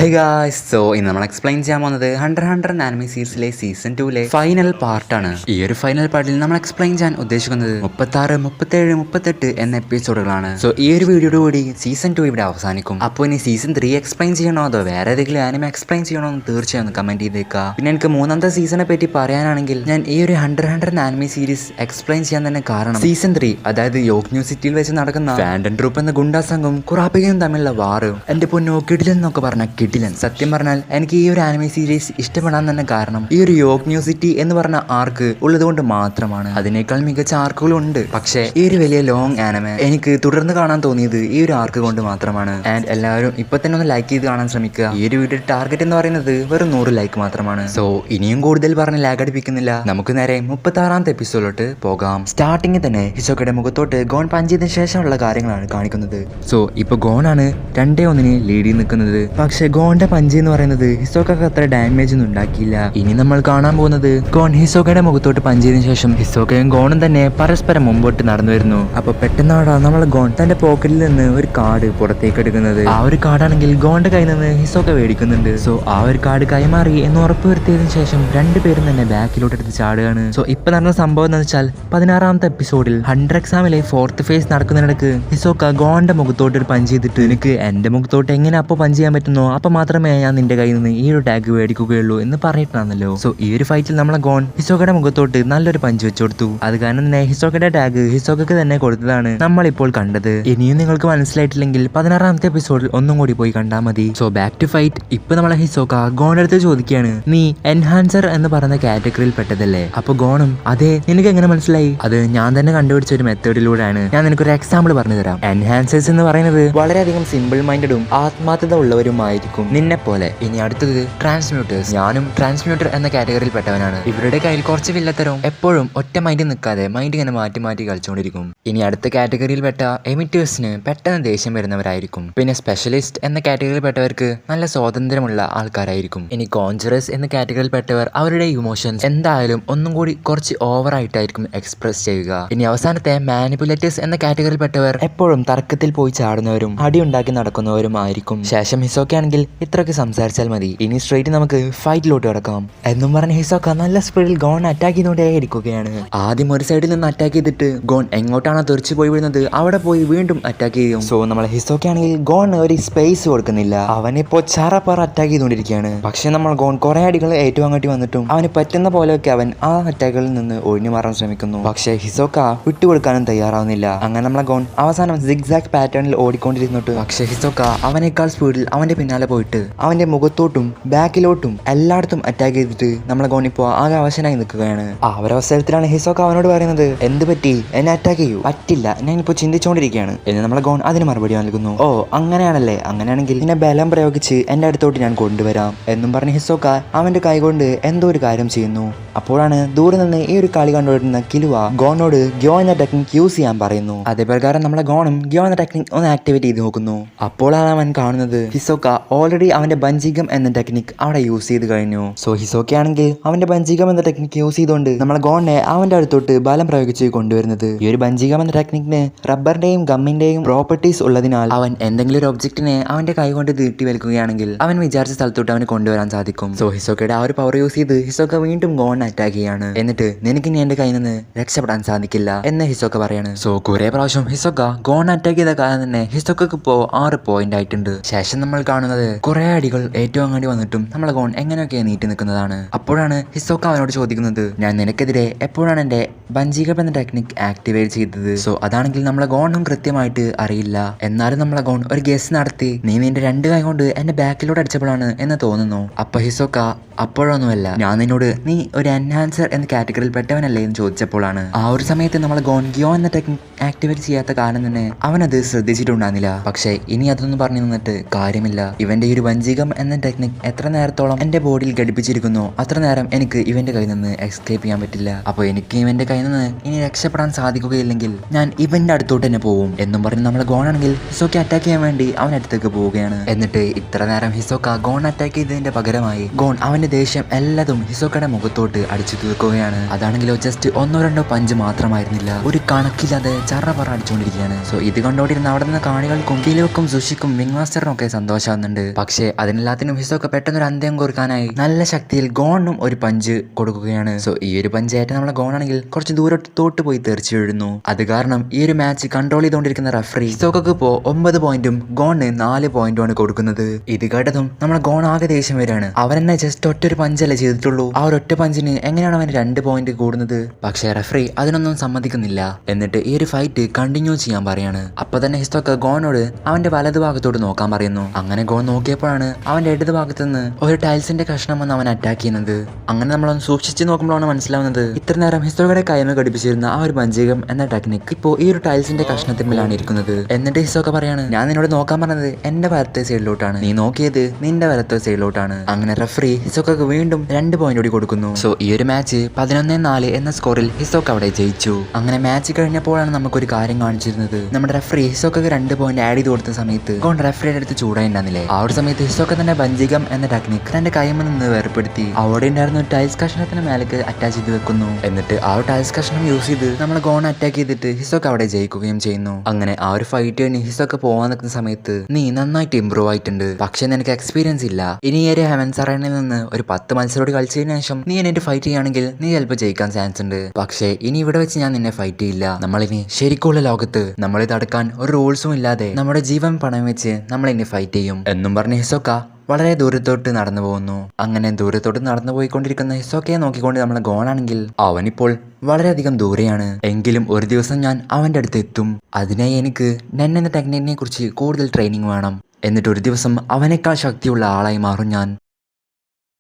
Hey guys, so ഇന്ന് നമ്മൾ explain ചെയ്യാൻ പോകുന്നത് ഹണ്ടർ ആനിമി സീരീസിലെ സീസൺ 2 ഫൈനൽ പാർട്ടാണ്. ഈ ഒരു ഫൈനൽ പാർട്ടിൽ നമ്മൾ എക്സ്പ്ലെയിൻ ചെയ്യാൻ ഉദ്ദേശിക്കുന്നത് 36, 37, 38 എന്ന എപ്പിസോഡുകളാണ്. സോ ഈ ഒരു വീഡിയോയുടെ കൂടി സീസൺ 2 ഇവിടെ അവസാനിക്കും. അപ്പോൾ ഇനി സീസൺ 3 എക്സ്പ്ലെയിൻ ചെയ്യണോ അതോ വേറെ ഏതെങ്കിലും ആനിമ എക്സ്പ്ലെയിൻ ചെയ്യണോ എന്ന് തീർച്ചയായും കമന്റ് ചെയ്തേക്കുക. പിന്നെ എനിക്ക് മൂന്നാമത്തെ സീസണെ പറ്റി പറയാനാണെങ്കിൽ ഞാൻ ഈ ഒരു ഹണ്ടർ ആനിമി സീരീസ് എക്സ്പ്ലെയിൻ ചെയ്യാൻ തന്നെ കാരണം സീസൺ 3 അതായത് യോഗ്ന്യൂ സിറ്റിയിൽ വെച്ച് നടക്കുന്ന ഫാൻഡൻ ട്രൂപ്പ് എന്ന ഗുണ്ടാ സംഘവും കുറാപ്പികയും തമ്മിലുള്ള വാറും എന്റെ പൊന്നോ കിടിലൻ എന്നൊക്കെ പറഞ്ഞ കിടിലൻ. സത്യം പറഞ്ഞാൽ എനിക്ക് ഈ ഒരു ആനിമി സീരീസ് ഇഷ്ടപ്പെടാൻ തന്നെ കാരണം ഈ ഒരു യോഗ്ന്യൂ സിറ്റി എന്ന് പറഞ്ഞ ആർക്ക് ഉള്ളതുകൊണ്ട് മാത്രമാണ്. അതിനേക്കാൾ മികച്ച ആർക്കുകളും ഉണ്ട്, പക്ഷേ ഈ ഒരു വലിയ ലോങ് ആനിമ എനിക്ക് തുടർന്ന് കാണാൻ തോന്നിയത് ഈ ഒരു ആർക്ക് കൊണ്ട് മാത്രമാണ്. ആൻഡ് എല്ലാവരും ഇപ്പൊ തന്നെ ഒന്ന് ലൈക്ക് ചെയ്ത് കാണാൻ ശ്രമിക്കുക. ഈ ഒരു വീഡിയോ ടാർഗറ്റ് എന്ന് പറയുന്നത് വെറും 100 ലൈക്ക് മാത്രമാണ്. സോ ഇനിയും കൂടുതൽ പറഞ്ഞ് ലാഗ് അടിപ്പിക്കുന്നില്ല, നമുക്ക് നേരെ 36ാമത്തെ എപ്പിസോഡിലോട്ട് പോകാം. സ്റ്റാർട്ടിങ്ങിൽ തന്നെ ഹിസോക്കയുടെ മുഖത്തോട്ട് ഗോൺ പഞ്ച് ചെയ്തതിനു ശേഷമുള്ള കാര്യങ്ങളാണ് കാണിക്കുന്നത്. സോ ഇപ്പൊ ഗോണാണ് 2-1 ലീഡിൽ നിൽക്കുന്നത്. പക്ഷെ ഗോണിന്റെ പഞ്ച് എന്ന് പറയുന്നത് ഹിസോക്കക്ക് അത്ര ഡാമേജ് ഒന്നും ഉണ്ടാക്കിയില്ല. ഇനി നമ്മൾ കാണാൻ പോകുന്നത് ഗോൺ ഹിസോക്കയുടെ മുഖത്തോട്ട് പഞ്ച് ചെയ്തതിനു ശേഷം ഹിസോക്കയും ഗോണും തന്നെ പരസ്പരം മുമ്പോട്ട് നടന്നു വരുന്നു. അപ്പൊ പെട്ടെന്നാണ് നമ്മൾ ഗോൺ തന്റെ പോക്കറ്റിൽ നിന്ന് ഒരു കാർഡ് പുറത്തേക്ക് എടുക്കുന്നത്. ആ ഒരു കാർഡാണെങ്കിൽ ഗോണിന്റെ കയ്യിൽ നിന്ന് ഹിസോക്ക മേടിക്കുന്നുണ്ട്. സോ ആ ഒരു കാർഡ് കൈമാറി എന്ന് ഉറപ്പ് വരുത്തിയതിനു ശേഷം രണ്ടുപേരും തന്നെ ബാക്കിലോട്ട് എടുത്ത് ചാടുകയാണ്. സോ ഇപ്പൊ നടന്ന സംഭവം എന്ന് വെച്ചാൽ 16ാമത്തെ എപ്പിസോഡിൽ ഹണ്ടർ എക്സാമിലെ 4th ഫേസ് നടക്കുന്നിടക്ക് ഹിസോക്ക ഗോണിന്റെ മുഖത്തോട്ട് ഒരു പഞ്ച് ചെയ്തിട്ട് എനിക്ക് എന്റെ മുഖത്തോട്ട് എങ്ങനെ അപ്പൊ പഞ്ച് ചെയ്യാൻ പറ്റുന്നോ അപ്പൊ മാത്രമേ ഞാൻ നിന്റെ കയ്യിൽ നിന്ന് ഈ ഒരു ടാഗ് മേടിക്കുകയുള്ളൂ എന്ന് പറഞ്ഞിട്ടാണല്ലോ. സോ ഈ ഒരു ഫൈറ്റിൽ നമ്മളെ ഗോൺ ഹിസോക്കയുടെ മുഖത്തോട്ട് നല്ലൊരു പഞ്ച് വെച്ചു കൊടുത്തു. അത് കാരണം തന്നെ ഹിസോക്കയുടെ ടാഗ് ഹിസോക്കക്ക് തന്നെ കൊടുത്തതാണ് നമ്മളിപ്പോൾ കണ്ടത്. ഇനിയും നിങ്ങൾക്ക് മനസ്സിലായിട്ടില്ലെങ്കിൽ 16ാമത്തെ എപ്പിസോഡിൽ ഒന്നും കൂടി പോയി കണ്ടാൽ മതി. So back to fight. ഇപ്പൊ നമ്മളെ ഹിസോക്ക ഗോണിന്റെ അടുത്ത് ചോദിക്കുകയാണ്, നീ എൻഹാൻസർ എന്ന് പറയുന്ന കാറ്റഗറിയിൽ പെട്ടതല്ലേ? അപ്പൊ ഗോണും അതെ, നിനക്ക് എങ്ങനെ മനസ്സിലായി? അത് ഞാൻ തന്നെ കണ്ടുപിടിച്ച ഒരു മെത്തേഡിലൂടെയാണ്. ഞാൻ നിനക്കൊരു എക്സാമ്പിൾ പറഞ്ഞു തരാം. എൻഹാൻസേഴ്സ് എന്ന് പറയുന്നത് വളരെയധികം സിമ്പിൾ മൈൻഡും ആത്മാർത്ഥത ഉള്ളവരുമായിരിക്കും നിന്നെ പോലെ. ഇനി അടുത്തത് ട്രാൻസ്മ്യൂട്ടേഴ്സ്. ഞാനും ട്രാൻസ്മ്യൂട്ടർ എന്ന കാറ്റഗറിയിൽ പെട്ടവനാണ്. ഇവരുടെ കയ്യിൽ കുറച്ച് വില്ലത്തരവും എപ്പോഴും ഒറ്റ മൈൻഡ് നിൽക്കാതെ മൈൻഡ് ഇങ്ങനെ മാറ്റി മാറ്റി കളിച്ചുകൊണ്ടിരിക്കും. ഇനി അടുത്ത കാറ്റഗറിയിൽ പെട്ട എമിറ്റേഴ്സിന് പെട്ടെന്ന് ദേഷ്യം വരുന്നവരായിരിക്കും. പിന്നെ സ്പെഷ്യലിസ്റ്റ് എന്ന കാറ്റഗറിയിൽ പെട്ടവർക്ക് നല്ല സ്വാതന്ത്ര്യമുള്ള ആൾക്കാരായിരിക്കും. ഇനി കോൺജറസ് എന്ന കാറ്റഗറിയിൽ പെട്ടവർ അവരുടെ ഇമോഷൻസ് എന്തായാലും ഒന്നും കൂടി കുറച്ച് ഓവർ ആയിട്ടായിരിക്കും എക്സ്പ്രസ് ചെയ്യുക. ഇനി അവസാനത്തെ മാനിപ്പുലേറ്റേഴ്സ് എന്ന കാറ്റഗറിയിൽ പെട്ടവർ എപ്പോഴും തർക്കത്തിൽ പോയി ചാടുന്നവരും അടിയുണ്ടാക്കി നടക്കുന്നവരും ആയിരിക്കും. ശേഷം ഹിസോക്ക ആണെങ്കിൽ ഇത്രയൊക്കെ സംസാരിച്ചാൽ മതി. ഇനി സ്ട്രേറ്റ് നമുക്ക് ഫൈറ്റിലോട്ട് കിടക്കാം എന്നും പറഞ്ഞ് ഹിസോക്ക നല്ല സ്പീഡിൽ ഗോൺ അറ്റാക്ക് ചെയ്തുകൊണ്ടേ ഇരിക്കുകയാണ്. ആദ്യം ഒരു സൈഡിൽ നിന്ന് അറ്റാക്ക് ചെയ്തിട്ട് ഗോൺ എങ്ങോട്ടാണോ തെറിച്ചു പോയി വീഴുന്നത് അവിടെ പോയി വീണ്ടും അറ്റാക്ക് ചെയ്യും. സോ നമ്മളെ ഹിസോക്ക ആണെങ്കിൽ ഗോൺ ഒരു സ്പേസ് കൊടുക്കുന്നില്ല. അവനിപ്പോ ചാറപ്പാറ അറ്റാക്ക് ചെയ്തുകൊണ്ടിരിക്കുകയാണ്. പക്ഷെ നമ്മൾ ഗോൺ കുറെ അടികൾ ഏറ്റുവാങ്ങേണ്ടി വന്നിട്ടും അവന് പറ്റുന്ന പോലെയൊക്കെ അവൻ ആ അറ്റാക്കുകളിൽ നിന്ന് ഒഴിഞ്ഞു മാറാൻ ശ്രമിക്കുന്നു. പക്ഷെ ഹിസോക്ക വിട്ടുകൊടുക്കാനും തയ്യാറാവുന്നില്ല. അങ്ങനെ നമ്മളെ ഗോൺ അവസാനം സിഗ്സാഗ് പാറ്റേണിൽ ഓടിക്കൊണ്ടിരുന്നിട്ട് പക്ഷെ ഹിസോക്ക അവനേക്കാൾ സ്പീഡിൽ അവന്റെ പിന്നാലെ പോയിട്ട് അവന്റെ മുഖത്തോട്ടും ബാക്കിലോട്ടും എല്ലായിടത്തും അറ്റാക്ക് ചെയ്തിട്ട് നമ്മളെ ഗോൺ ഇപ്പോൾ ആകെ അവശനായി നിൽക്കുകയാണ്. ആ ഒരവസരത്തിലാണ് ഹിസോക്ക അവനോട് പറയുന്നത്, എന്ത് പറ്റി, എന്നെ അറ്റാക്ക് ചെയ്യൂ? പറ്റില്ല, ഞാനിപ്പോൾ ചിന്തിച്ചുകൊണ്ടിരിക്കുകയാണ് എന്ന് നമ്മളെ ഗോൺ അതിന് മറുപടി നൽകുന്നു. ഓ അങ്ങനെയാണല്ലേ, അങ്ങനെയാണെങ്കിൽ എന്നെ ബലം പ്രയോഗിച്ച് എന്റെ അടുത്തോട്ട് ഞാൻ കൊണ്ടുവരാം എന്നും പറഞ്ഞ് ഹിസോക്ക അവന്റെ കൈകൊണ്ട് എന്തോ ഒരു കാര്യം ചെയ്യുന്നു. അപ്പോഴാണ് ദൂരെ നിന്ന് ഈ ഒരു കളി കണ്ടുവരുന്ന കിലുവ ഗോണോട് ഗ്യോ എന്ന ടെക്നിക് യൂസ് ചെയ്യാൻ പറയുന്നു. അതേ പ്രകാരം നമ്മളെ ഗോണും ഗ്യോ എന്ന ടെക്നിക് ഒന്ന് ആക്ടിവേറ്റ് ചെയ്ത് നോക്കുന്നു. അപ്പോഴാണ് അവൻ കാണുന്നത് ഹിസോക്ക ഓൾറെഡി അവന്റെ ബഞ്ചികം എന്ന ടെക്നിക് അവിടെ യൂസ് ചെയ്ത് കഴിഞ്ഞു. സോ ഹിസോക്ക ആണെങ്കിൽ അവന്റെ ബഞ്ചികം എന്ന ടെക്നിക് യൂസ് ചെയ്തുകൊണ്ട് നമ്മളെ ഗോണിനെ അവന്റെ അടുത്തോട്ട് ബലം പ്രയോഗിച്ച് കൊണ്ടുവരുന്നത്. ഈ ഒരു ബഞ്ചികം എന്ന ടെക്നിക്കിന് റബ്ബറിന്റെയും ഗമ്മിന്റെയും പ്രോപ്പർട്ടീസ് ഉള്ളതിനാൽ അവൻ എന്തെങ്കിലും ഒരു ഒബ്ജക്റ്റിനെ അവന്റെ കൈ കൊണ്ട് തീട്ടി വലിക്കുകയാണെങ്കിൽ അവൻ വിചാരിച്ച സ്ഥലത്തോട്ട് അവന് കൊണ്ടുവരാൻ സാധിക്കും. സോ ഹിസോക്കയുടെ ആ ഒരു പവർ യൂസ് ചെയ്ത് ഹിസോക്ക വീണ്ടും ഗോണിനെ അറ്റാക്ക് ചെയ്യാണ്. എന്നിട്ട് നിനക്ക് ഇനി എന്റെ കയ്യിൽ നിന്ന് രക്ഷപ്പെടാൻ സാധിക്കില്ല എന്ന് ഹിസോക്ക പറയാണ്. സോ കുറെ പ്രാവശ്യം ഹിസോക്ക ഗോൺ അറ്റാക്ക് ചെയ്ത കാരണം തന്നെ ഹിസോക്കക്ക് ഇപ്പോ 6 പോയിന്റ് ആയിട്ടുണ്ട്. ശേഷം നമ്മൾ കാണുന്നത് കുറെ അടികൾ ഏറ്റവും അങ്ങോട്ട് വന്നിട്ടും നമ്മളെ ഗോൺ എങ്ങനെയൊക്കെ നീട്ടി നിൽക്കുന്നതാണ്. അപ്പോഴാണ് ഹിസോക്ക അവനോട് ചോദിക്കുന്നത്, ഞാൻ നിനക്കെതിരെ എപ്പോഴാണ് എന്റെ ബഞ്ചികം എന്ന ടെക്നിക് ആക്ടിവേറ്റ് ചെയ്തത്? സോ അതാണെങ്കിൽ നമ്മളെ ഗോണും കൃത്യമായിട്ട് അറിയില്ല. എന്നാലും നമ്മളെ ഗോൺ ഒരു ഗസ് നടത്തി, നീ നിന്റെ 2 കൈ കൊണ്ട് എന്റെ ബാക്കിലൂടെ അടിച്ചപ്പോഴാണ് എന്ന് തോന്നുന്നു. അപ്പൊ ഹിസോക്ക അപ്പോഴൊന്നുമല്ല, ഞാൻ നിന്നോട് നീ ഒരു എൻഹാൻസർ എന്ന കാറ്റഗറിയിൽ പെട്ടവനല്ലേ എന്ന് ചോദിച്ചപ്പോഴാണ്. ആ ഒരു സമയത്ത് നമ്മളെ ഗോൺ ഗ്യോ എന്ന ടെക്നിക് ആക്ടിവേറ്റ് ചെയ്യാത്ത കാരണം തന്നെ അവനത് ശ്രദ്ധിച്ചിട്ടുണ്ടായിരുന്നില്ല. പക്ഷേ ഇനി അതൊന്നും പറഞ്ഞു നിന്നിട്ട് കാര്യമില്ല. ഇവന്റെ ഈ ഒരു വഞ്ചികം എന്ന ടെക്നിക് എത്ര നേരത്തോളം എന്റെ ബോഡിയിൽ ഘടിപ്പിച്ചിരിക്കുന്നു അത്ര നേരം എനിക്ക് ഇവന്റെ കയ്യിൽ നിന്ന് എസ്കേപ്പ് ചെയ്യാൻ പറ്റില്ല. അപ്പോൾ എനിക്ക് ഇവന്റെ കയ്യിൽ നിന്ന് ഇനി രക്ഷപ്പെടാൻ സാധിക്കുകയില്ലെങ്കിൽ ഞാൻ ഇവന്റെ അടുത്തോട്ട് തന്നെ പോവും എന്നും പറഞ്ഞ് നമ്മളെ ഗോൺ ആണെങ്കിൽ ഹിസോക്ക അറ്റാക്ക് ചെയ്യാൻ വേണ്ടി അവൻ അടുത്തേക്ക് പോവുകയാണ്. എന്നിട്ട് ഇത്ര നേരം ഹിസോക്ക ഗോൺ അറ്റാക്ക് ചെയ്തതിന്റെ പകരമായി ഗോൺ അവൻ അവന്റെ ദേഷ്യം എല്ലാതും ഹിസോക്കയുടെ മുഖത്തോട്ട് അടിച്ചു തീർക്കുകയാണ്. അതാണെങ്കിലോ ജസ്റ്റ് ഒന്നോ രണ്ടോ പഞ്ച് മാത്രമായിരുന്നില്ല, ഒരു കണക്കില്ലാതെ ചറപറ അടിച്ചുകൊണ്ടിരിക്കുകയാണ്. സോ ഇത് കണ്ടോണ്ടിരുന്ന അവിടെ നിന്ന് കാണികൾക്കും കിലുവക്കും സുഷിക്കും വിങ് മാസ്റ്ററിനും ഒക്കെ സന്തോഷമാകുന്നുണ്ട്. പക്ഷേ അതിനെല്ലാത്തിനും ഹിസോക്ക പെട്ടെന്നൊരു അന്ത്യം കുറിക്കാനായി നല്ല ശക്തിയിൽ ഗോണിനും ഒരു പഞ്ച് കൊടുക്കുകയാണ്. സോ ഈ ഒരു പഞ്ച് ഏറ്റ നമ്മളെ ഗോണാണെങ്കിൽ കുറച്ച് ദൂരത്തോട്ട് പോയി തെറിച്ചു വീഴുന്നു. അത് കാരണം ഈ ഒരു മാച്ച് കൺട്രോൾ ചെയ്തുകൊണ്ടിരിക്കുന്ന റഫറി ഹിസോക്കക്ക് ഇപ്പോ 9 പോയിന്റും ഗോണിന് 4 പോയിന്റുമാണ് കൊടുക്കുന്നത്. ഇത് കേട്ടതും നമ്മളെ ഗോൺ ആകെ ദേഷ്യം വരാണ്. അവൻ എന്നെ ജസ്റ്റ് ഒറ്റൊരു പഞ്ചല്ലേ ചെയ്തിട്ടുള്ളൂ, ആ ഒരു ഒറ്റ പഞ്ചിന് എങ്ങനെയാണ് അവന് 2 പോയിന്റ് കൂടുന്നത്? പക്ഷേ റഫറി അതിനൊന്നും സമ്മതിക്കുന്നില്ല. എന്നിട്ട് ഈ ഒരു ഫൈറ്റ് കണ്ടിന്യൂ ചെയ്യാൻ പറയാണ്. അപ്പൊ തന്നെ ഹിസോക്ക ഗോണോട് അവന്റെ വലതു ഭാഗത്തോട്ട് നോക്കാൻ പറയുന്നു. അങ്ങനെ ഗോൺ നോക്കിയപ്പോഴാണ് അവന്റെ ഇടത് ഭാഗത്ത് നിന്ന് ഒരു ടൈൽസിന്റെ കഷ്ണം വന്ന് അവൻ അറ്റാക്ക് ചെയ്യുന്നത്. അങ്ങനെ നമ്മളൊന്ന് സൂക്ഷിച്ച് നോക്കുമ്പോഴാണ് മനസ്സിലാവുന്നത് ഇത്ര നേരം ഹിസോക്കയുടെ കൈമ ഘടിപ്പിച്ചിരുന്ന ആ ഒരു പഞ്ചകം എന്ന ടെക്നിക് ഇപ്പോ ഈ ഒരു ടൈൽസിന്റെ കഷ്ണത്തിന്മേലാണ് ഇരിക്കുന്നത്. എന്നിട്ട് ഹിസോക്ക പറയാണ്, ഞാൻ നിന്നോട് നോക്കാൻ പറഞ്ഞത് എന്റെ വലത്തെ സൈഡിലോട്ടാണ്, നീ നോക്കിയത് നിന്റെ വലത്തെ സൈഡിലോട്ടാണ്. അങ്ങനെ റഫറി ഹിസോക്കക്ക് വീണ്ടും 2 പോയിന്റ് കൂടി കൊടുക്കുന്നു. സോ ഈ ഒരു മാച്ച് 11-4 എന്ന സ്കോറിൽ ഹിസോക്ക അവിടെ ജയിച്ചു. അങ്ങനെ മാച്ച് കഴിഞ്ഞപ്പോഴാണ് നമുക്കൊരു കാര്യം കാണിച്ചിരുന്നത്. നമ്മുടെ റഫറി ഹിസോക്കക്ക് 2 പോയിന്റ് ആഡ് ചെയ്ത് കൊടുത്ത സമയത്ത് ഗോൺ റഫറിയുടെ അടുത്ത് ചൂടായിണ്ടായിരുന്നില്ലേ? ആ ഒരു സമയത്ത് ഹിസോക്ക തന്നെ ബഞ്ചികം എന്ന ടെക്നിക് തന്റെ കൈമ നിന്ന് വേർപ്പെടുത്തി അവിടെ ഉണ്ടായിരുന്ന ടൈൽസ് കഷ്ണത്തിന് മേലേക്ക് അറ്റാച്ച് ചെയ്ത് വെക്കുന്നു. എന്നിട്ട് ആ ഒരു ടൈൽസ് കഷ്ണം യൂസ് ചെയ്ത് നമ്മൾ ഗോൺ അറ്റാക്ക് ചെയ്തിട്ട് ഹിസോക്ക അവിടെ ജയിക്കുകയും ചെയ്യുന്നു. അങ്ങനെ ആ ഒരു ഫൈറ്റ് കഴിഞ്ഞ് ഹിസോക്ക പോവാൻ നിൽക്കുന്ന സമയത്ത് നീ നന്നായിട്ട് ഇമ്പ്രൂവ് ആയിട്ടുണ്ട്, പക്ഷെ നിനക്ക് എക്സ്പീരിയൻസ് ഇല്ല. ഇനി ഈ ഒരു ഹെവൻസ് അറേനയിൽ നിന്ന് ഒരു 10 മത്സരോട് കളിച്ചതിന് ശേഷം നീ എന്നെ ഫൈറ്റ് ചെയ്യുകയാണെങ്കിൽ നീ ചിലപ്പോൾ ജയിക്കാൻ ചാൻസ് ഉണ്ട്. പക്ഷേ ഇനി ഇവിടെ വെച്ച് ഞാൻ നിന്നെ ഫൈറ്റ് ചെയ്യില്ല. നമ്മളിനി ശരിക്കുള്ള ലോകത്ത് നമ്മളെ തടുക്കാൻ ഒരു റൂൾസും ഇല്ലാതെ നമ്മുടെ ജീവൻ പണയം വെച്ച് നമ്മളിനി ഫൈറ്റ് ചെയ്യും എന്നും പറഞ്ഞ് ഹിസോക്ക വളരെ ദൂരത്തോട്ട് നടന്നു പോകുന്നു. അങ്ങനെ ദൂരത്തോട്ട് നടന്നു പോയിക്കൊണ്ടിരിക്കുന്ന ഹിസോക്കയെ നോക്കിക്കൊണ്ട് നമ്മൾ ഗോണാണെങ്കിൽ അവനിപ്പോൾ വളരെയധികം ദൂരെയാണ്. എങ്കിലും ഒരു ദിവസം ഞാൻ അവൻ്റെ അടുത്ത് എത്തും. അതിനായി എനിക്ക് നെൻ എന്ന ടെക്നിക്കിനെ കുറിച്ച് കൂടുതൽ ട്രെയിനിങ് വേണം. എന്നിട്ട് ഒരു ദിവസം അവനേക്കാൾ ശക്തിയുള്ള ആളായി മാറും ഞാൻ.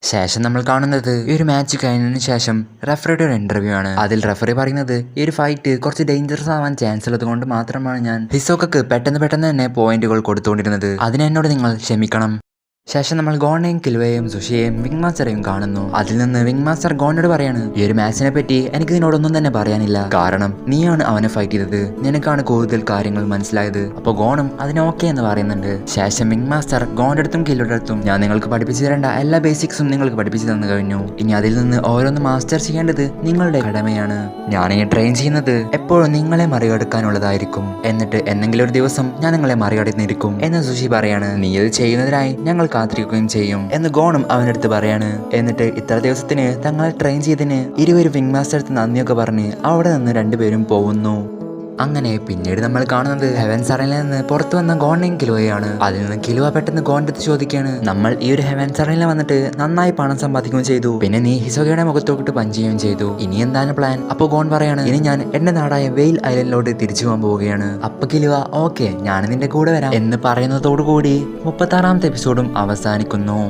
ശേഷം നമ്മൾ കാണുന്നത് ഈ ഒരു മാച്ച് കഴിഞ്ഞതിന് ശേഷം റഫറിയുടെ ഒരു ഇന്റർവ്യൂ ആണ്. അതിൽ റഫറി പറയുന്നത് ഈ ഒരു ഫൈറ്റ് കുറച്ച് ഡേഞ്ചറസ് ആവാൻ ചാൻസ് ഉള്ളത് കൊണ്ട് മാത്രമാണ് ഞാൻ ഹിസോക്കക്ക് പെട്ടെന്ന് തന്നെ പോയിന്റുകൾ കൊടുത്തുകൊണ്ടിരുന്നത്. അതിനെന്നോട് നിങ്ങൾ ക്ഷമിക്കണം. ശേഷം നമ്മൾ ഗോണിനെയും കിലുവയെയും സുഷിയെയും വിങ് മാസ്റ്ററെയും കാണുന്നു. അതിൽ നിന്ന് വിങ് മാസ്റ്റർ ഗോണിനോട് പറയാണ്, ഈ ഒരു മാച്ചിനെ പറ്റി എനിക്ക് നിന്നോടൊന്നും തന്നെ പറയാനില്ല, കാരണം നീയാണ് അവനെ ഫൈറ്റ് ചെയ്തത്, നിനക്കാണ് കൂടുതൽ കാര്യങ്ങൾ മനസ്സിലായത്. അപ്പോൾ ഗോണും അതിന് ഓക്കെ എന്ന് പറയുന്നുണ്ട്. ശേഷം വിങ് മാസ്റ്റർ ഗോണിന്റെ അടുത്തും കിലുയുടെ അടുത്തും ഞാൻ നിങ്ങൾക്ക് പഠിപ്പിച്ചു തരേണ്ട എല്ലാ ബേസിക്സും നിങ്ങൾക്ക് പഠിപ്പിച്ചു തന്നു കഴിഞ്ഞു. ഇനി അതിൽ നിന്ന് ഓരോന്ന് മാസ്റ്റർ ചെയ്യേണ്ടത് നിങ്ങളുടെ കടമയാണ്. ഞാനിനി ട്രെയിൻ ചെയ്യുന്നത് എപ്പോഴും നിങ്ങളെ മറികടക്കാനുള്ളതായിരിക്കും. എന്നിട്ട് എന്തെങ്കിലും ഒരു ദിവസം ഞാൻ നിങ്ങളെ മറികടന്നിരിക്കും എന്ന് സുഷി പറയാണ്. നീ ഇത് ചെയ്യുന്നതിനായി ഞങ്ങൾ കാത്തിരിക്കുകയും ചെയ്യും എന്ന് ഗോണും അവനടുത്ത് പറയാണ്. എന്നിട്ട് ഇത്ര ദിവസത്തിന് തങ്ങളെ ട്രെയിൻ ചെയ്തതിന് ഇരുവരും വിങ് മാസ്റ്റർ അടുത്ത് നന്ദിയൊക്കെ പറഞ്ഞ് അവിടെ നിന്ന് 2 പേരും പോകുന്നു. അങ്ങനെ പിന്നീട് നമ്മൾ കാണുന്നത് ഹെവൻസ് അറേനയിൽ നിന്ന് പുറത്തു വന്ന ഗോണിനെയും കിലുവയാണ്. അതിൽ നിന്ന് കിലുവ പെട്ടെന്ന് ഗോണിന്റെ അടുത്ത് ചോദിക്കുകയാണ്, നമ്മൾ ഈ ഒരു ഹെവൻസ് അറേനയിൽ വന്നിട്ട് നന്നായി പണം സമ്പാദിക്കുകയും ചെയ്തു, പിന്നെ നീ ഹിസോക്കയുടെ മുഖത്തോട്ട് പഞ്ച് ചെയ്യുകയും ചെയ്തു, ഇനി എന്താണ് പ്ലാൻ? അപ്പോൾ ഗോൺ പറയാണ്, ഇനി ഞാൻ എന്റെ നാടായ വെയിൽ ഐലൻഡിലോട്ട് തിരിച്ചു പോകാൻ പോവുകയാണ്. അപ്പൊ കിലുവ ഓക്കെ ഞാൻ നിന്റെ കൂടെ വരാം എന്ന് പറയുന്നതോടുകൂടി 36ാമത്തെ എപ്പിസോഡും അവസാനിക്കുന്നു.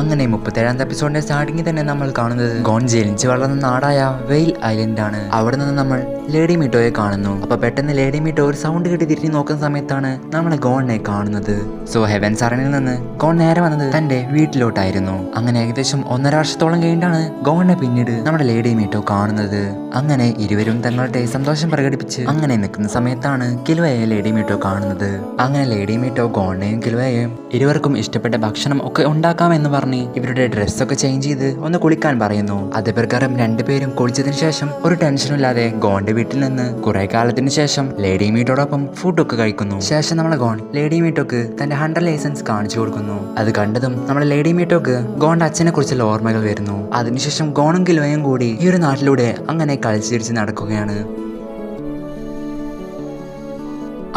അങ്ങനെ 37ാമത്തെ എപ്പിസോഡിന്റെ സ്റ്റാർട്ടിങ്ങിൽ തന്നെ നമ്മൾ കാണുന്നത് ഗോൺ ജനിച്ച് വളർന്ന നാടായ വെയിൽ ഐലൻഡാണ്. അവിടെ നിന്ന് നമ്മൾ ലേഡി മീറ്റോയെ കാണുന്നു. അപ്പൊ പെട്ടെന്ന് ലേഡി മീറ്റോ ഒരു സൗണ്ട് കേട്ട് തിരിഞ്ഞു നോക്കുന്ന സമയത്താണ് നമ്മളെ ഗോണിനെ കാണുന്നത്. സോ ഹെവൻസ് അറേനയിൽ നിന്ന് ഗോൺ നേരെ വന്നത് തന്റെ വീട്ടിലോട്ടായിരുന്നു. അങ്ങനെ ഏകദേശം 1.5 വർഷത്തോളം കഴിഞ്ഞാണ് ഗോണിനെ പിന്നീട് നമ്മുടെ ലേഡി മീറ്റോ കാണുന്നത്. അങ്ങനെ ഇരുവരും തങ്ങളുടെ സന്തോഷം പ്രകടിപ്പിച്ച് അങ്ങനെ നിൽക്കുന്ന സമയത്താണ് കിലുവയെ ലേഡി മീറ്റോ കാണുന്നത്. അങ്ങനെ ലേഡി മീറ്റോ ഗോണിനെയും കിലുവയെയും ഇരുവർക്കും ഇഷ്ടപ്പെട്ട ഭക്ഷണം ഒക്കെ ഉണ്ടാക്കാമെന്ന് പറഞ്ഞ് ഇവരുടെ ഡ്രസ്സൊക്കെ ചേഞ്ച് ചെയ്ത് ഒന്ന് കുളിക്കാൻ പറയുന്നു. അത് പ്രകാരം 2 പേരും കുളിച്ചതിന് ശേഷം ഒരു ടെൻഷനും ഇല്ലാതെ ഗോണിന്റെ വീട്ടിൽ നിന്ന് കുറെ കാലത്തിന് ശേഷം ലേഡി മീറ്റോടൊപ്പം ഫുഡൊക്കെ കഴിക്കുന്നു. ശേഷം നമ്മളെ ഗോൺ ലേഡി മീറ്റോക്ക് തന്റെ ഹണ്ടർ ലൈസൻസ് കാണിച്ചു കൊടുക്കുന്നു. അത് കണ്ടതും നമ്മുടെ ലേഡി മീറ്റോക്ക് ഗോണിന്റെ അച്ഛനെ കുറിച്ചുള്ള ഓർമ്മകൾ വരുന്നു. അതിനുശേഷം ഗോണും കിലുവയും കൂടി ഈ ഒരു നാട്ടിലൂടെ അങ്ങനെ കളിച്ചിരിച്ച് നടക്കുകയാണ്.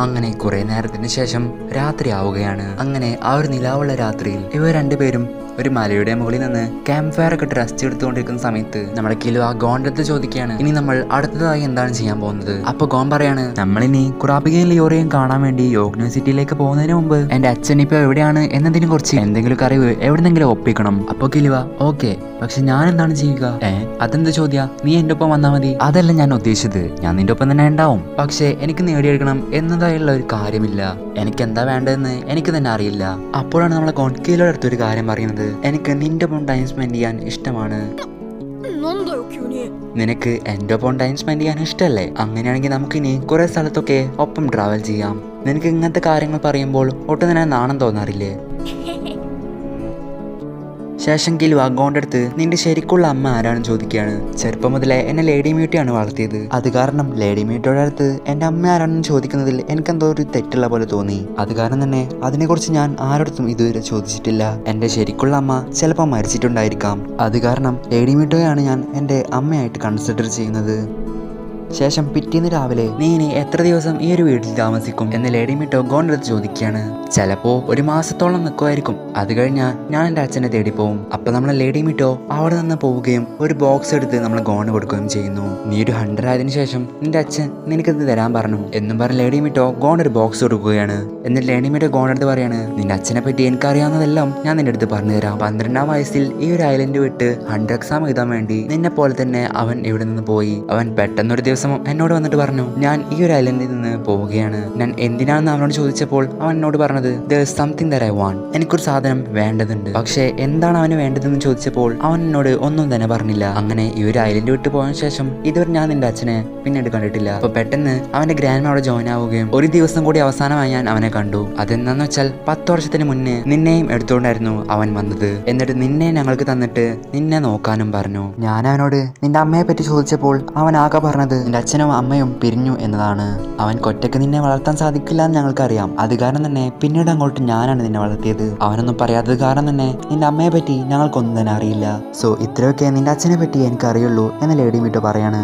അങ്ങനെ കുറെ നേരത്തിന് ശേഷം രാത്രി ആവുകയാണ്. അങ്ങനെ ആ ഒരു നിലാവുള്ള രാത്രിയിൽ ഇവർ 2 പേരും ഒരു മലയുടെ മുകളിൽ നിന്ന് ക്യാമ്പ് ഫയർ ഒക്കെ റെസ്റ്റ് എടുത്തുകൊണ്ടിരിക്കുന്ന സമയത്ത് നമ്മുടെ കിലു ആ ഗോണിന്റെ അടുത്ത് ചോദിക്കുകയാണ്, ഇനി നമ്മൾ അടുത്തതായി എന്താണ് ചെയ്യാൻ പോകുന്നത്? അപ്പൊ ഗോൺ പറയാണ്, നമ്മളിനി കുറാബികയും ലിയോറയും കാണാൻ വേണ്ടി യൂണിവേഴ്സിറ്റിയിലേക്ക് പോകുന്നതിന് മുമ്പ് എന്റെ അച്ഛൻ ഇപ്പൊ എവിടെയാണ് എന്നതിനെ കുറിച്ച് എന്തെങ്കിലും അറിവ് എവിടെന്നെങ്കിലും ഒപ്പിക്കണം. അപ്പൊ കിലുവ ഓക്കെ, പക്ഷെ ഞാൻ എന്താണ് ചെയ്യുക? അതെന്ത് ചോദ്യ? നീ എന്റെ ഒപ്പം വന്നാൽ മതി. അതല്ല ഞാൻ ഉദ്ദേശിച്ചത്, ഞാൻ നിന്റെ ഒപ്പം തന്നെ ഉണ്ടാവും, പക്ഷെ എനിക്ക് നേടിയെടുക്കണം എന്നതായുള്ള ഒരു കാര്യമില്ല. എനിക്ക് എന്താ വേണ്ടതെന്ന് എനിക്ക് തന്നെ അറിയില്ല. അപ്പോഴാണ് നമ്മളെ ഗോൺകിലോയുടെ അടുത്തൊരു കാര്യം പറയുന്നത്, എനിക്ക് നിന്റെ ഒപ്പം ടൈം സ്പെൻഡ് ചെയ്യാൻ ഇഷ്ടമാണ്. നിനക്ക് എന്റെ ഒപ്പം ടൈം സ്പെൻഡ് ചെയ്യാൻ ഇഷ്ടമല്ലേ? അങ്ങനെയാണെങ്കിൽ നമുക്കിനി കുറെ സ്ഥലത്തൊക്കെ ഒപ്പം ട്രാവൽ ചെയ്യാം. നിനക്ക് ഇങ്ങനത്തെ കാര്യങ്ങൾ പറയുമ്പോൾ ഒട്ടും തന്നെ നാണം തോന്നാറില്ലേ? ശേഷം കിലുവ ഗോണിന്റെ അടുത്ത് നിന്റെ ശരിക്കുള്ള അമ്മ ആരാണെന്ന് ചോദിക്കുകയാണ്. ചെറുപ്പം മുതലേ എന്നെ ലേഡി മ്യൂട്ടിയാണ് വളർത്തിയത്, അത് കാരണം ലേഡി മ്യൂട്ടിയുടെ അടുത്ത് എന്റെ അമ്മ ആരാണെന്ന് ചോദിക്കുന്നതിൽ എനിക്കെന്തോ ഒരു തെറ്റുള്ള പോലെ തോന്നി. അത് കാരണം തന്നെ അതിനെക്കുറിച്ച് ഞാൻ ആരോടത്തും ഇതുവരെ ചോദിച്ചിട്ടില്ല. എന്റെ ശരിക്കുള്ള അമ്മ ചിലപ്പോൾ മരിച്ചിട്ടുണ്ടായിരിക്കാം, അത് കാരണം ലേഡി മ്യൂട്ടോയാണ് ഞാൻ എന്റെ അമ്മയായിട്ട് കൺസിഡർ ചെയ്യുന്നത്. ശേഷം പിറ്റേന്ന് രാവിലെ നീ ഇനി എത്ര ദിവസം ഈ ഒരു വീട്ടിൽ താമസിക്കും എന്ന് ലേഡി മിട്ടോ ഗോണിന്റെ അടുത്ത് ചോദിക്കുകയാണ്. ചിലപ്പോ 1 മാസത്തോളം നിൽക്കുമായിരിക്കും, അത് കഴിഞ്ഞാൽ ഞാൻ എൻ്റെ അച്ഛനെ തേടി പോവും. അപ്പൊ നമ്മളെ ലേഡി മിട്ടോ അവിടെ നിന്ന് പോവുകയും ഒരു ബോക്സ് എടുത്ത് നമ്മൾ ഗോണ് കൊടുക്കുകയും ചെയ്യുന്നു. നീ ഒരു 100 ആയതിനു ശേഷം നിന്റെ അച്ഛൻ നിനക്കിത് തരാൻ പറഞ്ഞു എന്നും പറഞ്ഞ് ലേഡി മിട്ടോ ഗോൺ ഒരു ബോക്സ് കൊടുക്കുകയാണ്. എന്നിട്ട് ലേഡി മിട്ടോ ഗോണിന്റെ അടുത്ത് പറയാണ്, നിന്റെ അച്ഛനെ പറ്റി എനിക്കറിയാവുന്നതെല്ലാം ഞാൻ നിന്റെ അടുത്ത് പറഞ്ഞു തരാം. 12ാം വയസ്സിൽ ഈ ഒരു ഐലൻഡ് വിട്ട് 100 എക്സാം എഴുതാൻ വേണ്ടി നിന്നെ പോലെ തന്നെ അവൻ ഇവിടെ നിന്ന് പോയി. അവൻ പെട്ടെന്നൊരു ദിവസം എന്നോട് വന്നിട്ട് പറഞ്ഞു, ഞാൻ ഈ ഒരു ഐലൻഡിൽ നിന്ന് പോവുകയാണ്. ഞാൻ എന്തിനാണെന്ന് അവനോട് ചോദിച്ചപ്പോൾ അവൻ എന്നോട് പറഞ്ഞത് there's something that I want, എനിക്കൊരു സാധനം വേണ്ടതുണ്ട്. പക്ഷേ എന്താണ് അവന് വേണ്ടതെന്ന് ചോദിച്ചപ്പോൾ അവൻ എന്നോട് ഒന്നും തന്നെ പറഞ്ഞില്ല. അങ്ങനെ ഈ ഒരു ഐലൻഡ് വിട്ട് പോയതിനു ശേഷം ഇതുവരെ ഞാൻ നിന്റെ അച്ഛനെ പിന്നീട് കണ്ടിട്ടില്ല. അപ്പൊ പെട്ടെന്ന് അവന്റെ ഗ്രാൻഡ് അവിടെ ജോയിൻ ആവുകയും ഒരു ദിവസം കൂടി അവസാനമായി ഞാൻ അവനെ കണ്ടു. അതെന്താന്ന് വെച്ചാൽ 10 വർഷത്തിന് മുന്നേ നിന്നെയും എടുത്തുകൊണ്ടായിരുന്നു അവൻ വന്നത്. എന്നിട്ട് നിന്നെ ഞങ്ങൾക്ക് തന്നിട്ട് നിന്നെ നോക്കാനും പറഞ്ഞു. ഞാൻ അവനോട് നിന്റെ അമ്മയെ പറ്റി ചോദിച്ചപ്പോൾ അവൻ ആകെ പറഞ്ഞത് നിന്റെ അച്ഛനും അമ്മയും പിരിഞ്ഞു എന്നതാണ്. അവൻ ഒറ്റയ്ക്ക് നിന്നെ വളർത്താൻ സാധിക്കില്ല എന്ന് ഞങ്ങൾക്കറിയാം, അത് കാരണം തന്നെ പിന്നീട് അങ്ങോട്ട് ഞാനാണ് നിന്നെ വളർത്തിയത്. അവനൊന്നും പറയാത്തത് കാരണം തന്നെ നിന്റെ അമ്മയെ പറ്റി ഞങ്ങൾക്കൊന്നും തന്നെ അറിയില്ല. സോ ഇത്രയൊക്കെ നിന്റെ അച്ഛനെ പറ്റി എനിക്കറിയുള്ളൂ എന്ന് ലേഡി മിട്ടോ പറയാണ്.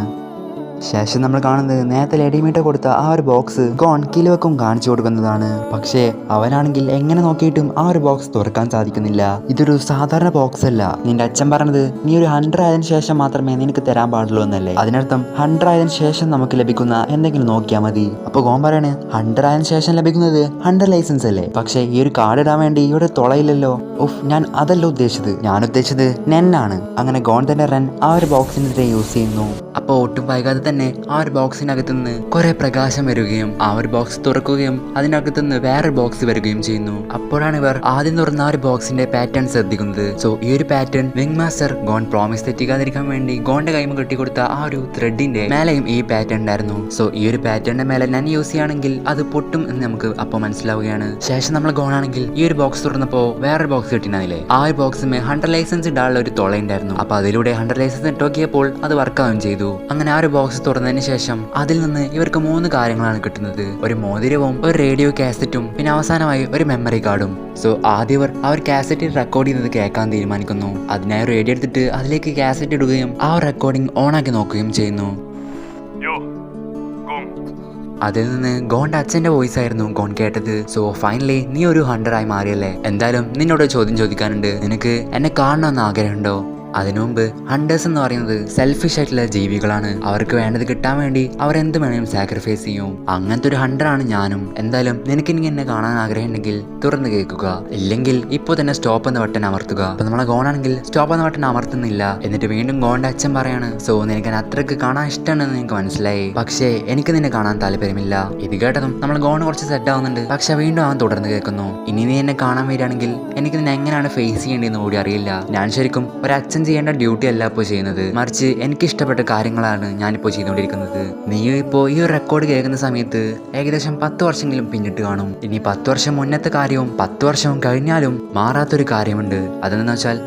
ശേഷം നമ്മൾ കാണുന്നത് നേരത്തെ ലേഡി മീറ്റോ കൊടുത്ത ആ ഒരു ബോക്സ് ഗോൺ കിലുവക്കും കാണിച്ചു കൊടുക്കുന്നതാണ്. പക്ഷേ അവനാണെങ്കിൽ എങ്ങനെ നോക്കിയിട്ടും ആ ഒരു ബോക്സ് തുറക്കാൻ സാധിക്കുന്നില്ല. ഇതൊരു സാധാരണ ബോക്സ് അല്ല. നിന്റെ അച്ഛൻ പറഞ്ഞത് നീ ഒരു 100 ആയതിനു ശേഷം മാത്രമേ നിനക്ക് തരാൻ പാടുള്ളൂ എന്നല്ലേ. അതിനർത്ഥം 100 ആയതിനു ശേഷം നമുക്ക് ലഭിക്കുന്ന എന്തെങ്കിലും നോക്കിയാൽ മതി. അപ്പൊ ഗോൺ പറയാണ് 100 ആയതിനു ശേഷം ലഭിക്കുന്നത് 100 ലൈസൻസ് അല്ലേ, പക്ഷേ ഈ ഒരു കാർഡ് ഇടാൻ വേണ്ടി ഇവിടെ തുളയില്ലല്ലോ. ഉഫ്, ഞാൻ അതല്ല ഉദ്ദേശിച്ചത്, ഞാൻ ഉദ്ദേശിച്ചത് നെന്നാണ്. അങ്ങനെ ഗോൺ തന്നെ റൺ ആ ഒരു ബോക്സിനെതിരെ യൂസ് ചെയ്യുന്നു. അപ്പോൾ ഒട്ടും വൈകാതെ തന്നെ ആ ഒരു ബോക്സിനകത്ത് നിന്ന് കുറെ പ്രകാശം വരികയും ആ ഒരു ബോക്സ് തുറക്കുകയും അതിനകത്ത് നിന്ന് വേറൊരു ബോക്സ് വരികയും ചെയ്യുന്നു. അപ്പോഴാണ് ഇവർ ആദ്യം തുറന്ന ആ ഒരു ബോക്സിന്റെ പാറ്റേൺ ശ്രദ്ധിക്കുന്നത്. സോ ഈ ഒരു pattern wing master Gon promise തെറ്റിക്കാതിരിക്കാൻ വേണ്ടി ഗോണിന്റെ കൈമ കെട്ടിക്കൊടുത്ത ആ ഒരു ത്രെഡിന്റെ മേലെയും ഈ പാറ്റേൺ ഉണ്ടായിരുന്നു. സോ ഈ ഒരു പാറ്റേണിന്റെ മേലെ ഞാൻ യൂസ് ചെയ്യുകയാണെങ്കിൽ അത് പൊട്ടും എന്ന് നമുക്ക് അപ്പോൾ മനസ്സിലാവുകയാണ്. ശേഷം നമ്മൾ ഗോൺ ആണെങ്കിൽ ഈ ഒരു ബോക്സ് തുറന്നപ്പോൾ വേറൊരു ബോക്സ് കിട്ടിയില്ലേ, ആ ഒരു ബോക്സിന് 100 ലൈസൻസ് ഇടാനുള്ള ഒരു തുളയുണ്ടായിരുന്നു. അപ്പൊ അതിലൂടെ 100 ലൈസൻസ് ഇട്ടോക്കിയപ്പോൾ അത് വർക്കാവുകയും ചെയ്തു. അങ്ങനെ ആ ഒരു ബോക്സ് തുറന്നതിന് ശേഷം അതിൽ നിന്ന് ഇവർക്ക് 3 കാര്യങ്ങളാണ് കിട്ടുന്നത്: ഒരു മോതിരവും, ഒരു റേഡിയോ കാസറ്റും, പിന്നെ അവസാനമായി ഒരു മെമ്മറി കാർഡും. സോ ആദ്യം ഇവർ ആ ഒരു കാസറ്റിൽ റെക്കോർഡ് ചെയ്യുന്നത് കേൾക്കാൻ തീരുമാനിക്കുന്നു. അതിനായി റേഡിയോ എടുത്തിട്ട് അതിലേക്ക് കാസറ്റ് ഇടുകയും ആ റെക്കോർഡിംഗ് ഓണാക്കി നോക്കുകയും ചെയ്യുന്നു. അതിൽ നിന്ന് ഗോണിന്റെ അച്ഛന്റെ വോയിസ് ആയിരുന്നു ഗോൺ കേട്ടത്. സോ ഫൈനലി നീ ഒരു 100 ആയി മാറിയല്ലേ, എന്തായാലും നിന്നോട് ചോദ്യം ചോദിക്കാനുണ്ട്, നിനക്ക് എന്നെ കാണണമെന്ന് ആഗ്രഹമുണ്ടോ? അതിനു മുമ്പ് ഹണ്ടേഴ്സ് എന്ന് പറയുന്നത് സെൽഫിഷ് ആയിട്ടുള്ള ജീവികളാണ്. അവർക്ക് വേണ്ടത് കിട്ടാൻ വേണ്ടി അവരെന്ത് വേണേലും സാക്രിഫൈസ് ചെയ്യും. അങ്ങനത്തെ ഒരു ഹണ്ടറാണ് ഞാനും. എന്തായാലും നിനക്കിനി എന്നെ കാണാൻ ആഗ്രഹം ഉണ്ടെങ്കിൽ തുറന്ന് കേൾക്കുക, ഇല്ലെങ്കിൽ ഇപ്പോൾ തന്നെ സ്റ്റോപ്പ് എന്ന ബട്ടൺ അമർത്തുക. അപ്പൊ നമ്മളെ ഗോണാണെങ്കിൽ സ്റ്റോപ്പ് എന്ന ബട്ടൺ അമർത്തുന്നില്ല. എന്നിട്ട് വീണ്ടും ഗോണിന്റെ അച്ഛൻ പറയാണ്, സോ നിനക്ക് അത്രക്ക് കാണാൻ ഇഷ്ടമാണെന്ന് എനിക്ക് മനസ്സിലായി, പക്ഷേ എനിക്ക് നിന്നെ കാണാൻ താല്പര്യമില്ല. ഇത് കേട്ടതും നമ്മൾ ഗോൺ കുറച്ച് സെറ്റ് ആവുന്നുണ്ട്. പക്ഷെ വീണ്ടും അവൻ തുടർന്ന് കേൾക്കുന്നു, ഇനി നീ എന്നെ കാണാൻ വരികയാണെങ്കിൽ എനിക്ക് നിന്നെ എങ്ങനെയാണ് ഫേസ് ചെയ്യേണ്ടതെന്ന് കൂടി അറിയില്ല. ഞാൻ ശരിക്കും ഒരച്ഛൻ ചെയ്യേണ്ട ഡ്യൂട്ടി അല്ല ഇപ്പോൾ ചെയ്യുന്നത്, മറിച്ച് എനിക്ക് ഇഷ്ടപ്പെട്ട കാര്യങ്ങളാണ് ഞാനിപ്പോൾ ചെയ്തുകൊണ്ടിരിക്കുന്നത്. നീ ഇപ്പോൾ ഈ ഒരു റെക്കോർഡ് കേൾക്കുന്ന സമയത്ത് ഏകദേശം 10 വർഷമെങ്കിലും പിന്നിട്ട് കാണും. ഇനി 10 വർഷം മുന്നത്തെ കാര്യവും 10 വർഷവും കഴിഞ്ഞാലും മാറാത്തൊരു കാര്യമുണ്ട്. അതെന്ന് വെച്ചാൽ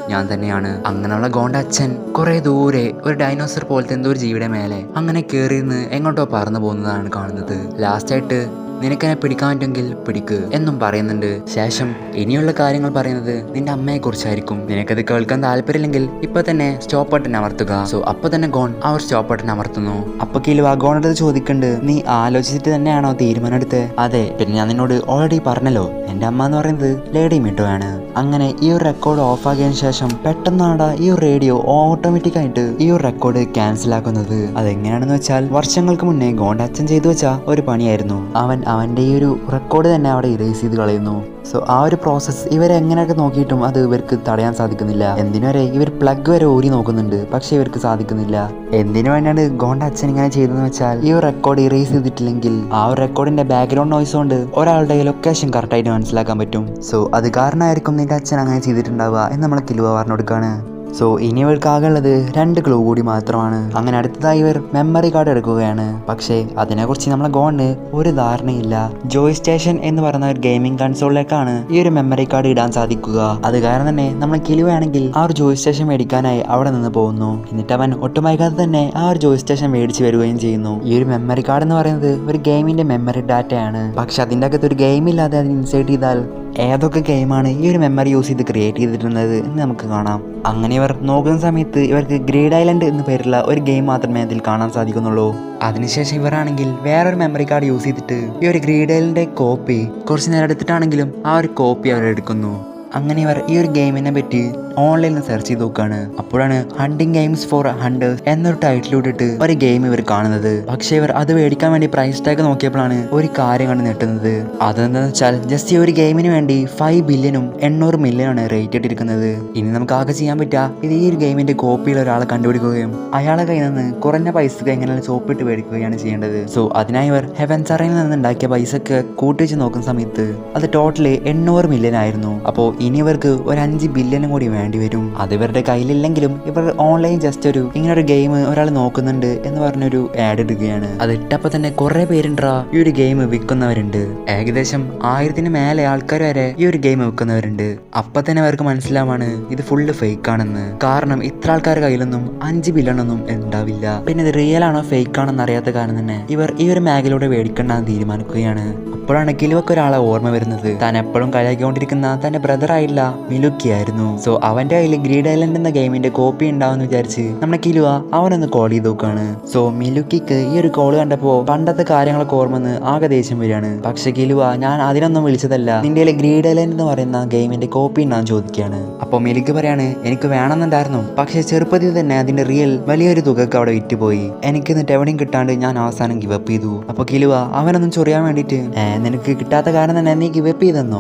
ഞാൻ തന്നെയാണ്. അങ്ങനെയുള്ള ഗോണ്ട അച്ഛൻ കുറെ ദൂരെ ഒരു ഡൈനോസർ പോലത്തെ എന്തോ ഒരു ജീവിയുടെ മേലെ അങ്ങനെ കയറിയിരുന്ന് എങ്ങോട്ടോ പറന്നു പോകുന്നതാണ് കാണുന്നത്. ലാസ്റ്റായിട്ട് നിനക്കെന്നെ പിടിക്കാൻ പറ്റുമെങ്കിൽ പിടിക്ക് എന്നും പറയുന്നുണ്ട്. ശേഷം ഇനിയുള്ള കാര്യങ്ങൾ പറയുന്നത് നിന്റെ അമ്മയെ കുറിച്ചായിരിക്കും. നിനക്കത് കേൾക്കാൻ താല്പര്യമില്ലെങ്കിൽ ഇപ്പൊ തന്നെ സ്റ്റോപ്പ് ബട്ടൺ അമർത്തുക. സോ അപ്പൊ തന്നെ ഗോൺ ആ ഒരു സ്റ്റോപ്പ് ബട്ടൺ അമർത്തുന്നു. അപ്പൊ കിലുവ ഗോണോട് ചോദിക്കുന്നുണ്ട്, നീ ആലോചിച്ചിട്ട് തന്നെയാണോ തീരുമാനം എടുത്ത്? അതെ, പിന്നെ ഞാൻ നിന്നോട് ഓൾറെഡി പറഞ്ഞല്ലോ, എന്റെ അമ്മ എന്ന് പറയുന്നത് ലേഡി മിട്ടോ ആണ്. അങ്ങനെ ഈ ഒരു റെക്കോർഡ് ഓഫ് ആക്കിയതിനു ശേഷം പെട്ടെന്നാണ് ഈ ഒരു റേഡിയോ ഓട്ടോമാറ്റിക് ആയിട്ട് ഈ ഒരു റെക്കോർഡ് ക്യാൻസൽ ആക്കുന്നത്. അതെങ്ങനെയാണെന്ന് വെച്ചാൽ വർഷങ്ങൾക്ക് മുന്നേ ഗോണ്ട അച്ഛൻ ചെയ്തു വെച്ച ഒരു പണിയായിരുന്നു. അവന്റെ ഈ ഒരു റെക്കോർഡ് തന്നെ അവിടെ ഇറേസ് ചെയ്ത് കളയുന്നു. സോ ആ ഒരു പ്രോസസ്സ് ഇവരെ എങ്ങനെയൊക്കെ നോക്കിയിട്ടും അത് ഇവർക്ക് തടയാൻ സാധിക്കുന്നില്ല. എന്തിനു വരെ ഇവർ പ്ലഗ് വരെ ഊരി നോക്കുന്നുണ്ട്, പക്ഷെ ഇവർക്ക് സാധിക്കുന്നില്ല. എന്തിനു വേണ്ടിയാണ് ഗോണ്ട അച്ഛൻ ഇങ്ങനെ ചെയ്തതെന്ന് വെച്ചാൽ ഈ ഒരു റെക്കോർഡ് ഇറേസ് ചെയ്തിട്ടില്ലെങ്കിൽ ആ ഒരു റെക്കോർഡിന്റെ ബാക്ക്ഗ്രൗണ്ട് നോയ്സ് കൊണ്ട് ഒരാളുടെ ലൊക്കേഷൻ കറക്റ്റായിട്ട് മനസ്സിലാക്കാൻ പറ്റും. സോ അത് കാരണമായിരിക്കും നിന്റെ അച്ഛൻ അങ്ങനെ ചെയ്തിട്ടുണ്ടാവുക എന്ന് നമ്മൾ കിലുവ പറഞ്ഞു കൊടുക്കുകയാണ്. സോ ഇനി ഇവർക്ക് ആകെയുള്ളത് 2 ക്ലൂ കൂടി മാത്രമാണ്. അങ്ങനെ അടുത്തതായി ഇവർ മെമ്മറി കാർഡ് എടുക്കുകയാണ്. പക്ഷേ അതിനെക്കുറിച്ച് നമ്മളെ ഗോണിന് ഒരു ധാരണയില്ല. ജോയ് സ്റ്റേഷൻ എന്ന് പറയുന്ന ഒരു ഗെയിമിംഗ് കൺസോളിലേക്കാണ് ഈ ഒരു മെമ്മറി കാർഡ് ഇടാൻ സാധിക്കുക. അത് കാരണം തന്നെ നമ്മൾ കിലുവാണെങ്കിൽ ആ ഒരു ജോയ് സ്റ്റേഷൻ മേടിക്കാനായി അവിടെ നിന്ന് പോകുന്നു. എന്നിട്ട് അവൻ ഒട്ടും വൈകാതെ തന്നെ ആ ഒരു ജോയ് സ്റ്റേഷൻ മേടിച്ച് വരികയും ചെയ്യുന്നു. ഈ ഒരു മെമ്മറി കാർഡ് എന്ന് പറയുന്നത് ഒരു ഗെയിമിന്റെ മെമ്മറി ഡാറ്റയാണ്. പക്ഷെ അതിൻ്റെ അകത്ത് ഒരു ഗെയിം ഇല്ലാതെ അതിന് ഇൻസേർട്ട് ചെയ്താൽ ഏതൊക്കെ ഗെയിമാണ് ഈ ഒരു മെമ്മറി യൂസ് ചെയ്ത് ക്രിയേറ്റ് ചെയ്തിട്ടുള്ളത് എന്ന് നമുക്ക് കാണാം. അങ്ങനെ ഇവർ നോക്കുന്ന സമയത്ത് ഇവർക്ക് ഗ്രേഡ് ഐലൻഡ് എന്ന പേരുള്ള ഒരു ഗെയിം മാത്രമേ അതിൽ കാണാൻ സാധിക്കുന്നുള്ളൂ. അതിനുശേഷം ഇവരാണെങ്കിൽ വേറൊരു മെമ്മറി കാർഡ് യൂസ് ചെയ്തിട്ട് ഈ ഒരു ഗ്രേഡ് ഐലൻഡിന്റെ കോപ്പി കുറച്ച് നേരം എടുത്തിട്ടാണെങ്കിലും ആ ഒരു കോപ്പി അവർ എടുക്കുന്നു. അങ്ങനെ ഇവർ ഈ ഒരു ഗെയിമിനെ പറ്റി ഓൺലൈനിൽ സെർച്ച് ചെയ്ത് നോക്കുകയാണ്. അപ്പോഴാണ് ഹണ്ടിങ് ഗെയിംസ് ഫോർ ഹണ്ടേഴ്സ് എന്നൊരു ടൈറ്റിലൂട്ടിട്ട് ഒരു ഗെയിം ഇവർ കാണുന്നത്. പക്ഷേ ഇവർ അത് മേടിക്കാൻ വേണ്ടി പ്രൈസ് ടാഗ് നോക്കിയപ്പോഴാണ് ഒരു കാര്യം കണ്ട് ഞെട്ടുന്നത്. അതെന്താണെന്ന് വെച്ചാൽ ജസ്റ്റ് ഈ ഒരു ഗെയിമിന് വേണ്ടി 5 ബില്യണും 800 മില്യണാണ് റേറ്റ് ഇട്ടിരിക്കുന്നത്. ഇനി നമുക്ക് ആകെ ചെയ്യാൻ പറ്റുക ഇത് ഈ ഒരു ഗെയിമിന്റെ കോപ്പിയിൽ ഒരാളെ കണ്ടുപിടിക്കുകയും അയാളെ കയ്യിൽ നിന്ന് കുറഞ്ഞ പൈസക്ക് എങ്ങനെ സോപ്പിട്ട് മേടിക്കുകയാണ് ചെയ്യേണ്ടത്. സോ അതിനായി ഇവർ ഹെവൻസ് അറയിൽ നിന്ന് ഉണ്ടാക്കിയ പൈസക്ക് കൂട്ടിവെച്ച് നോക്കുന്ന സമയത്ത് അത് ടോട്ടല് 800 മില്യൺ ആയിരുന്നു. അപ്പോൾ ഇനി ഇവർക്ക് ഒരു 5 ബില്യണും കൂടി വേണ്ടി വരും. അത് ഇവരുടെ കയ്യിലില്ലെങ്കിലും ഇവർ ഓൺലൈൻ ജസ്റ്റ് ഒരു ഇങ്ങനൊരു ഗെയിം ഒരാൾ നോക്കുന്നുണ്ട് എന്ന് പറഞ്ഞൊരു ആഡ് ഇടുകയാണ്. അത് ഇട്ടപ്പോൾ തന്നെ കുറെ പേരുണ്ടാ ഈ ഒരു ഗെയിം വിൽക്കുന്നവരുണ്ട്. ഏകദേശം 1000-ന് മേലെ ആൾക്കാർ വരെ ഈ ഒരു ഗെയിം വിൽക്കുന്നവരുണ്ട്. അപ്പൊ തന്നെ അവർക്ക് മനസ്സിലാവാണ് ഇത് ഫുള്ള് ഫേക്ക് ആണെന്ന്. കാരണം ഇത്ര ആൾക്കാരുടെ കയ്യിലൊന്നും 5 ബില്യണൊന്നും ഉണ്ടാവില്ല. പിന്നെ ഇത് റിയൽ ആണോ ഫേക്ക് ആണോ എന്നറിയാത്ത കാരണം തന്നെ ഇവർ ഈ ഒരു മേഖലയോടെ മേടിക്കണ്ടെന്ന് തീരുമാനിക്കുകയാണ്. അപ്പോഴാണ് കിലുവക്ക് ഒരാളെ ഓർമ്മ വരുന്നത്. താൻ എപ്പോഴും കളിയാക്കിക്കൊണ്ടിരിക്കുന്ന തന്റെ ബ്രദർ ആയില്ല മിലുക്കി ആയിരുന്നു. സോ അവന്റെ കയ്യിൽ ഗ്രീഡ് ഐലൻഡ് എന്ന ഗെയിമിന്റെ കോപ്പി ഉണ്ടാവുമെന്ന് വിചാരിച്ച് നമ്മുടെ കിലുവ അവനൊന്ന് കോൾ ചെയ്ത് നോക്കാണ്. സോ മിലുക്കിക്ക് ഈ ഒരു കോൾ കണ്ടപ്പോ പണ്ടത്തെ കാര്യങ്ങളൊക്കെ ഓർമ്മന്ന് ആകെ ദേഷ്യം വരികയാണ്. പക്ഷെ കിലുവ ഞാൻ അതിനൊന്നും വിളിച്ചതല്ല, നിന്റെ ഗ്രീഡ് ഐലൻഡ് എന്ന് പറയുന്ന ഗെയിമിന്റെ കോപ്പി ഉണ്ടാന്ന് ചോദിക്കുകയാണ്. അപ്പൊ മിലുക്ക് പറയാണ് എനിക്ക് വേണമെന്നുണ്ടായിരുന്നു, പക്ഷെ ചെറുപ്പത്തിൽ തന്നെ അതിന്റെ റിയൽ വലിയൊരു തുകക്ക് അവിടെ വിറ്റുപോയി. എനിക്ക് എന്നിട്ട് എവിടെയും കിട്ടാണ്ട് ഞാൻ അവസാനം ഗിവപ്പ് ചെയ്തു. അപ്പൊ കിലുവ അവനൊന്നും ചൊറിയാൻ വേണ്ടിയിട്ട് നിനക്ക് കിട്ടാത്ത കാരണം തന്നെ നീ ഗിവപ്പ് ചെയ്തെന്നോ?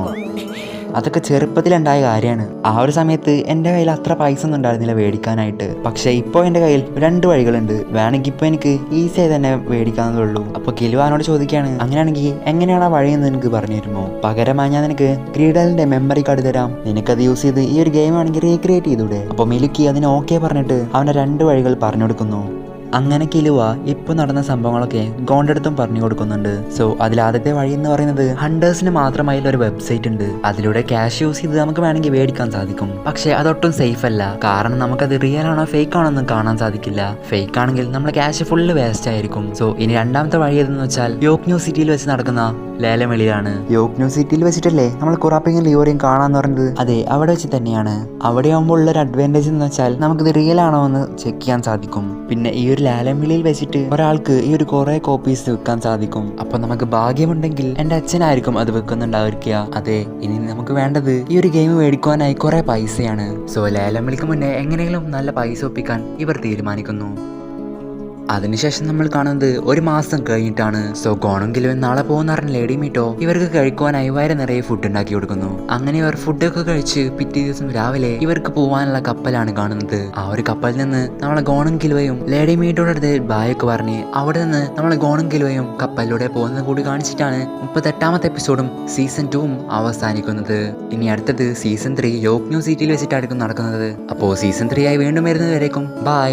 അതൊക്കെ ചെറുപ്പത്തിലുണ്ടായ കാര്യമാണ്. ആ ഒരു സമയത്ത് എൻ്റെ കയ്യിൽ അത്ര പൈസ ഒന്നും ഉണ്ടായിരുന്നില്ല മേടിക്കാനായിട്ട്. പക്ഷേ ഇപ്പോൾ എൻ്റെ കയ്യിൽ 2 വഴികളുണ്ട്. വേണമെങ്കിൽ ഇപ്പോൾ എനിക്ക് ഈസിയായി തന്നെ മേടിക്കാവുന്നതേ ഉള്ളൂ. അപ്പോൾ കിലുവാനോട് ചോദിക്കുകയാണ്, അങ്ങനെയാണെങ്കിൽ എങ്ങനെയാണ് ആ വഴിയെന്ന് എനിക്ക് പറഞ്ഞു തരുമോ? പകരമായി ഞാൻ നിനക്ക് ഗ്രീഡലിൻ്റെ മെമ്മറി കാർഡ് തരാം, നിനക്കത് യൂസ് ചെയ്ത് ഈ ഒരു ഗെയിം ആണെങ്കിൽ റീക്രിയേറ്റ് ചെയ്തൂടെ? അപ്പോൾ മിലുക്കി അതിന് ഓക്കെ പറഞ്ഞിട്ട് അവൻ്റെ 2 വഴികൾ പറഞ്ഞു കൊടുക്കുന്നു. അങ്ങനെ കിലുവ ഇപ്പോൾ നടന്ന സംഭവങ്ങളൊക്കെ ഗോണിൻ്റെ അടുത്തും പറഞ്ഞു കൊടുക്കുന്നുണ്ട്. സോ അതിൽ ആദ്യത്തെ വഴി എന്ന് പറയുന്നത് ഹണ്ടേഴ്സിന് മാത്രമായിട്ടുള്ള ഒരു വെബ്സൈറ്റ് ഉണ്ട്. അതിലൂടെ ക്യാഷ് യൂസ് ചെയ്ത് നമുക്ക് വേണമെങ്കിൽ മേടിക്കാൻ സാധിക്കും. പക്ഷേ അതൊട്ടും സേഫ് അല്ല. കാരണം നമുക്കത് റിയൽ ആണോ ഫേക്ക് ആണോ ഒന്നും കാണാൻ സാധിക്കില്ല. ഫേക്ക് ആണെങ്കിൽ നമ്മുടെ ക്യാഷ് ഫുള്ള് വേസ്റ്റ് ആയിരിക്കും. സോ ഇനി രണ്ടാമത്തെ വഴി ഏതെന്ന് വെച്ചാൽ യോക്ക് ന്യൂ സിറ്റിയിൽ വെച്ച് നടക്കുന്ന ലേലം വെളിയാണ്. യോക്ക് ന്യൂ സിറ്റിയിൽ വെച്ചിട്ടല്ലേ നമ്മൾ കുറാപ്പിങ്ങും ലിയോറിയും കാണാന്ന് പറയുന്നത്? അതെ, അവിടെ വെച്ച് തന്നെയാണ്. അവിടെ ആകുമ്പോൾ ഉള്ളൊരു അഡ്വാൻറ്റേജ് എന്ന് വെച്ചാൽ നമുക്കിത് റിയൽ ആണോ എന്ന് ചെക്ക് ചെയ്യാൻ സാധിക്കും. പിന്നെ ഈ ഒരു ലേലം വെളിയിൽ വെച്ചിട്ട് ഒരാൾക്ക് ഈ ഒരു കുറെ കോപ്പീസ് വിൽക്കാൻ സാധിക്കും. അപ്പൊ നമുക്ക് ഭാഗ്യമുണ്ടെങ്കിൽ എൻ്റെ അച്ഛനായിരിക്കും അത് വെക്കുന്നുണ്ടായിരിക്കുക. അതെ, ഇനി നമുക്ക് വേണ്ടത് ഈ ഒരു ഗെയിം മേടിക്കുവാനായി കുറെ പൈസയാണ്. സോ ലേലം വിളിക്ക് മുന്നേ എങ്ങനെയെങ്കിലും നല്ല പൈസ ഒപ്പിക്കാൻ ഇവർ തീരുമാനിക്കുന്നു. അതിനുശേഷം നമ്മൾ കാണുന്നത് 1 മാസം കഴിഞ്ഞിട്ടാണ്. സോ ഗോണും കിലുവും നാളെ പോകുന്ന പറഞ്ഞ ലേഡി മീറ്റോ ഇവർക്ക് കഴിക്കുവാനായി വയറ് നിറയെ ഫുഡ് ഉണ്ടാക്കി കൊടുക്കുന്നു. അങ്ങനെ ഇവർ ഫുഡൊക്കെ കഴിച്ച് പിറ്റേ ദിവസം രാവിലെ ഇവർക്ക് പോകാനുള്ള കപ്പലാണ് കാണുന്നത്. ആ ഒരു കപ്പലിൽ നിന്ന് നമ്മളെ ഗോണും കിലുവയും ലേഡി മീറ്റോടെ അടുത്ത് ബായൊക്കെ പറഞ്ഞ് അവിടെ നിന്ന് നമ്മളെ ഗോണും കിലുവയും കപ്പലിലൂടെ പോകുന്നത് കൂടി കാണിച്ചിട്ടാണ് 38ാമത്തെ എപ്പിസോഡും സീസൺ 2 അവസാനിക്കുന്നത്. ഇനി അടുത്തത് സീസൺ 3 യോക്ക് ന്യൂ സിറ്റിയിൽ വെച്ചിട്ടായിരിക്കും നടക്കുന്നത്. അപ്പോൾ സീസൺ 3 ആയി വീണ്ടും വരുന്നത് വരേക്കും ബൈ.